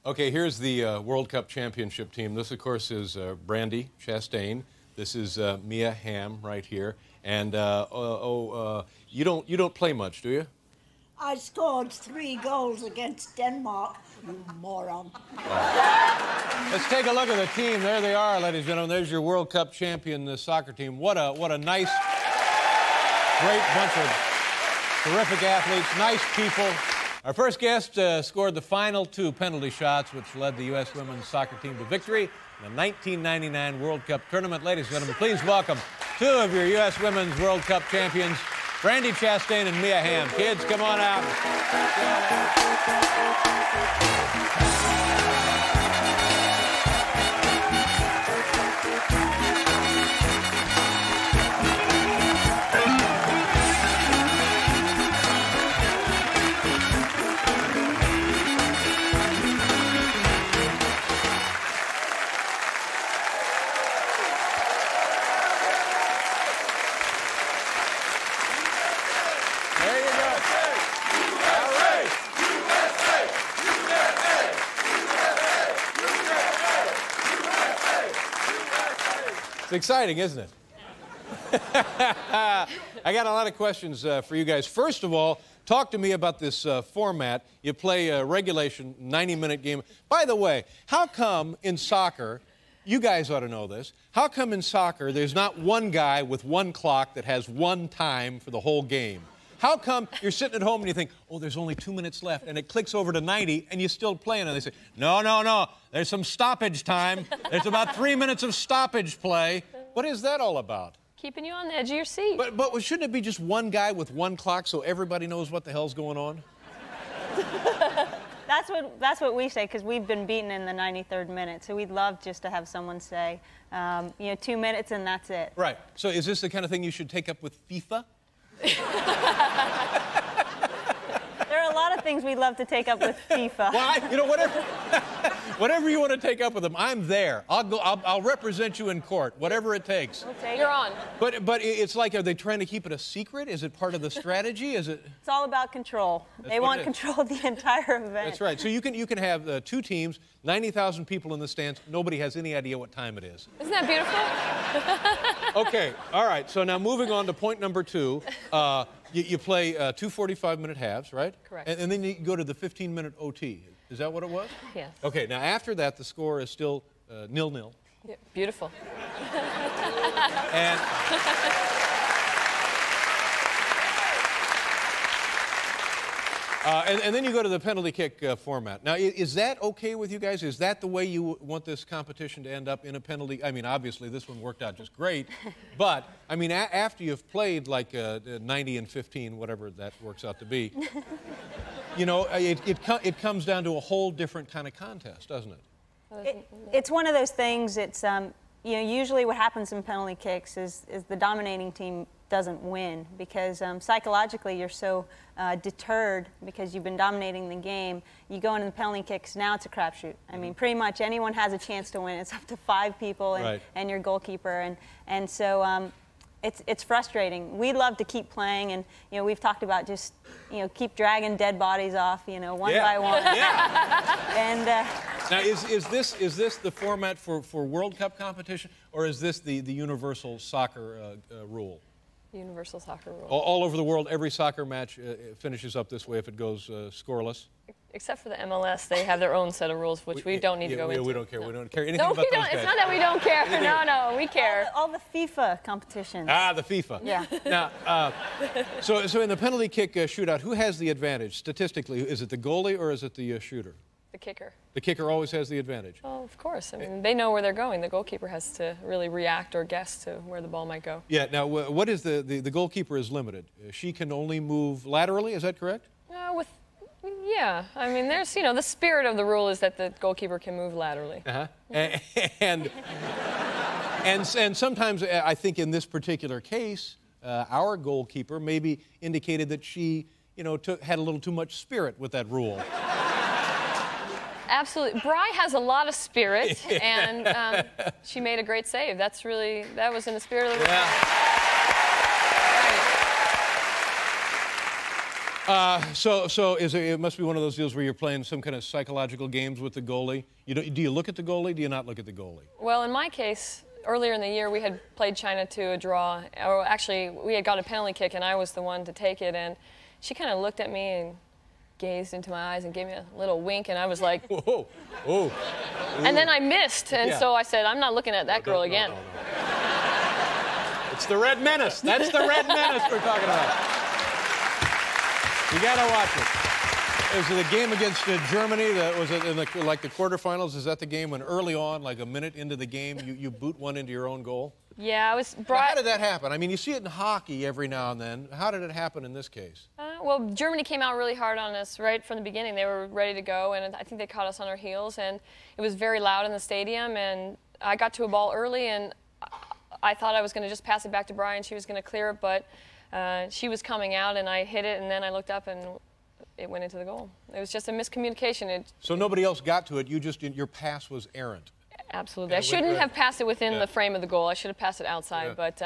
Okay, here's the World Cup championship team. This, of course, is Brandi Chastain. This is Mia Hamm right here. And you don't play much, do you? I scored 3 goals against Denmark, you moron. Let's take a look at the team. There they are, ladies and gentlemen. There's your World Cup champion soccer team. What a nice, great bunch of terrific athletes, nice people. Our first guest scored the final 2 penalty shots, which led the U.S. women's soccer team to victory in the 1999 World Cup tournament. Ladies and gentlemen, please welcome 2 of your U.S. women's World Cup champions, Brandi Chastain and Mia Hamm. Kids, come on out. It's exciting, isn't it? I got a lot of questions for you guys. First of all, talk to me about this format. You play a regulation 90-minute game. By the way, how come in soccer, you guys ought to know this, how come in soccer there's not one guy with one clock that has one time for the whole game? How come you're sitting at home and you think, oh, there's only 2 minutes left, and it clicks over to 90, and you're still playing, and they say, no, there's some stoppage time. There's about 3 minutes of stoppage play. What is that all about? Keeping you on the edge of your seat. But shouldn't it be just one guy with one clock so everybody knows what the hell's going on? That's what we say, because we've been beaten in the 93rd minute, so we'd love just to have someone say, 2 minutes and that's it. Right. So is this the kind of thing you should take up with FIFA? There are a lot of things we'd love to take up with FIFA. Well, whatever you want to take up with them, I'm there. I'll represent you in court, whatever it takes. You're on. But it's like, are they trying to keep it a secret? Is it part of the strategy? Is it? It's all about control. They want control of the entire event. That's right. So you can have 2 teams, 90,000 people in the stands. Nobody has any idea what time it is. Isn't that beautiful? Okay. All right. So now moving on to point number 2. You play 2 45-minute halves, right? Correct. And then you go to the 15-minute OT. Is that what it was? Yes. Okay. Now after that, the score is still 0-0. Yeah, beautiful. And and then you go to the penalty kick format. Now, is that okay with you guys? Is that the way you want this competition to end up, in a penalty? I mean, obviously, this one worked out just great. But, I mean, after you've played like 90 and 15, whatever that works out to be, you know, it comes down to a whole different kind of contest, doesn't it? It's one of those things. It's usually what happens in penalty kicks is the dominating team doesn't win, because psychologically you're so deterred because you've been dominating the game. You go into the penalty kicks, now it's a crapshoot. I mean, pretty much anyone has a chance to win. It's up to 5 people and your goalkeeper, and so it's frustrating. We love to keep playing, and we've talked about just keep dragging dead bodies off, one by one. Yeah. And now, is this the format for World Cup competition, or is this the universal soccer rule? Universal soccer rule. All over the world, every soccer match finishes up this way if it goes scoreless? Except for the MLS, they have their own set of rules, which we don't need to go into. We don't care. We don't care anything no, about we don't. those guys. It's not that we don't care. No, we care. all the FIFA competitions. Ah, the FIFA. Yeah. Now, so in the penalty kick shootout, who has the advantage statistically? Is it the goalie or is it the shooter? The kicker. The kicker always has the advantage. Oh, of course. I mean, they know where they're going. The goalkeeper has to really react or guess to where the ball might go. Yeah. Now, what is the goalkeeper is limited? She can only move laterally. Is that correct? Yeah. I mean, there's the spirit of the rule is that the goalkeeper can move laterally. And sometimes I think in this particular case, our goalkeeper maybe indicated that she had a little too much spirit with that rule. Absolutely. Bri has a lot of spirit, and she made a great save. That was in the spirit of the Yeah. So it must be one of those deals where you're playing some kind of psychological games with the goalie. Do you look at the goalie? Do you not look at the goalie? Well, in my case, earlier in the year, we had played China to a draw. Or actually, we had got a penalty kick, and I was the one to take it. And she kind of looked at me and gazed into my eyes and gave me a little wink, and I was like, whoa, whoa. And then I missed, and Yeah. so I said, I'm not looking at that girl again. No. It's the Red Menace. That's the Red Menace we're talking about. You gotta watch it. Is it the game against Germany? Was it in the quarterfinals? Is that the game when early on, like a minute into the game, you boot one into your own goal? Yeah, I was Now, brought. how did that happen? I mean, you see it in hockey every now and then. How did it happen in this case? Well, Germany came out really hard on us right from the beginning. They were ready to go, and I think they caught us on our heels. And it was very loud in the stadium, and I got to a ball early, and I thought I was going to just pass it back to Brian. She was going to clear it, but she was coming out, and I hit it, and then I looked up, and it went into the goal. It was just a miscommunication. So nobody else got to it. Your pass was errant. Absolutely. I shouldn't have passed it within the frame of the goal. I should have passed it outside, but.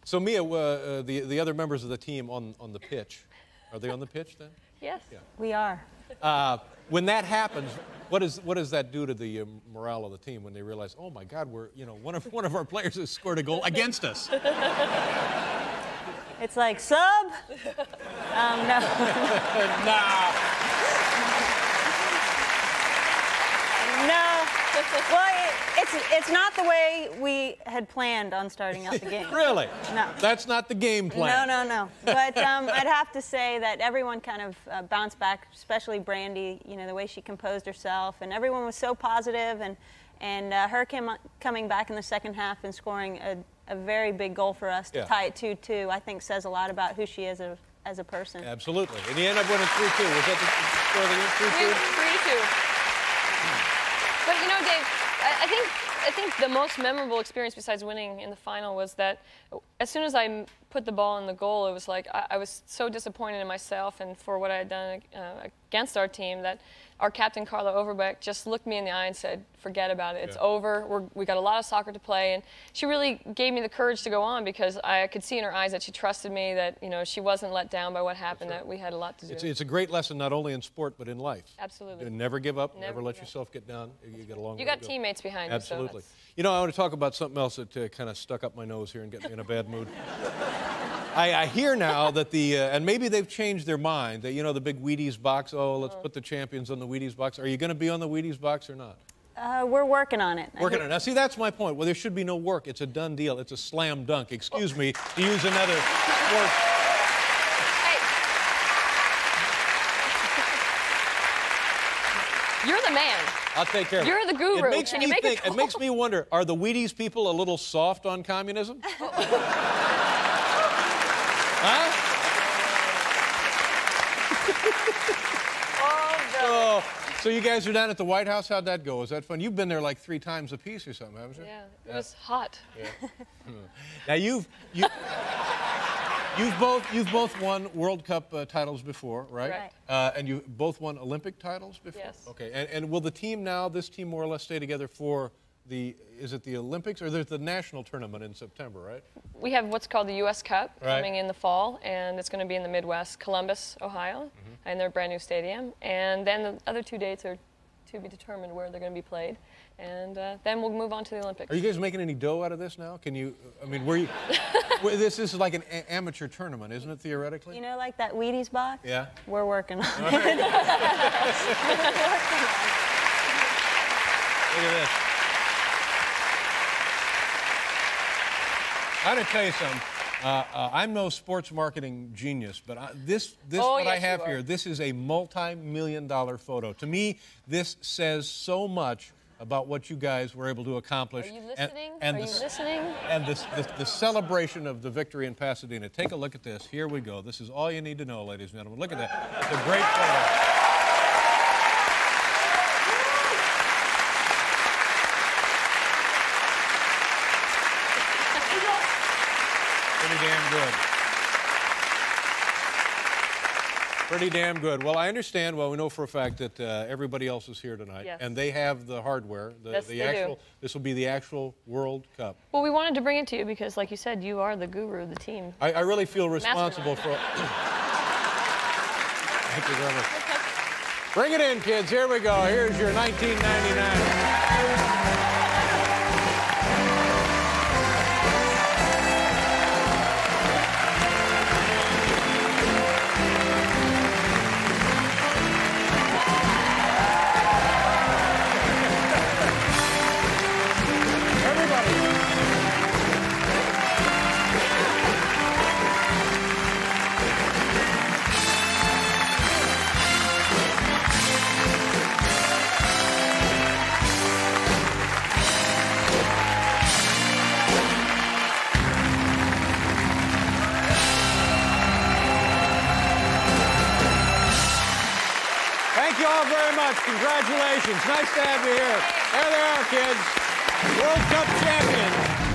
So Mia, the other members of the team on the pitch, are they on the pitch then? Yes. Yeah. We are. When that happens, what does that do to the morale of the team when they realize, oh my God, one of our players has scored a goal against us? It's like, sub? No. Nah. No. Well, it's not the way we had planned on starting out the game. Really? No. That's not the game plan. No. But I'd have to say that everyone kind of bounced back, especially Brandy, the way she composed herself. And everyone was so positive, and her coming back in the second half and scoring a very big goal for us to tie it 2-2, I think says a lot about who she is as a person. Absolutely. And you end up winning 3-2. Was that the score of the game? 3-2? 3-2. But Dave, I think the most memorable experience besides winning in the final was that as soon as I put the ball in the goal, it was like I was so disappointed in myself and for what I had done against our team that our captain, Carla Overbeck, just looked me in the eye and said, forget about it. It's over. We got a lot of soccer to play. And she really gave me the courage to go on because I could see in her eyes that she trusted me, that she wasn't let down by what happened, that we had a lot to do. It's a great lesson not only in sport but in life. Absolutely. Never give up. Never let yourself get down. You get along. You got teammates behind you. Absolutely. So I want to talk about something else that kind of stuck up my nose here and got me in a bad mood. I hear now that and maybe they've changed their mind, that, the big Wheaties box, let's put the champions on the Wheaties box. Are you going to be on the Wheaties box or not? We're working on it. Working on it. Now, see, that's my point. Well, there should be no work. It's a done deal. It's a slam dunk. Excuse me, to use another word. You're the man. I'll take care of it. You're the guru. It makes Can me you make think. a It makes me wonder, are the Wheaties people a little soft on communism? Huh? So you guys are down at the White House. How'd that go? Was that fun? You've been there like 3 times a piece or something, haven't you? Yeah, it was hot. Yeah. Now you've both won World Cup titles before, right? Right. And you both won Olympic titles before. Yes. Okay. And will the team now, this team more or less, stay together for is it the Olympics, or there's the national tournament in September, right? We have what's called the U.S. Cup Right. coming in the fall, and it's going to be in the Midwest, Columbus, Ohio, in their brand new stadium. And then the other 2 dates are to be determined where they're going to be played. And then we'll move on to the Olympics. Are you guys making any dough out of this now? Can you, this is like an amateur tournament, isn't it, theoretically? Like that Wheaties box? Yeah. We're working on it. Look at this. I'm going to tell you something. I'm no sports marketing genius, but this what I have here, this is a multi-million-dollar photo. To me, this says so much about what you guys were able to accomplish. Are you listening? And Are you listening? And the celebration of the victory in Pasadena. Take a look at this. Here we go. This is all you need to know, ladies and gentlemen. Look at that. It's a great photo. Pretty damn good. Pretty damn good. Well, I understand. Well, we know for a fact that everybody else is here tonight, Yes. and they have the hardware. Yes, they do. This will be the actual World Cup. Well, we wanted to bring it to you because, like you said, you are the guru of the team. I really feel responsible for. Thank you very much. Bring it in, kids. Here we go. Here's your 1999. Thank you all very much. Congratulations. Nice to have you here. There they are, kids. World Cup champions.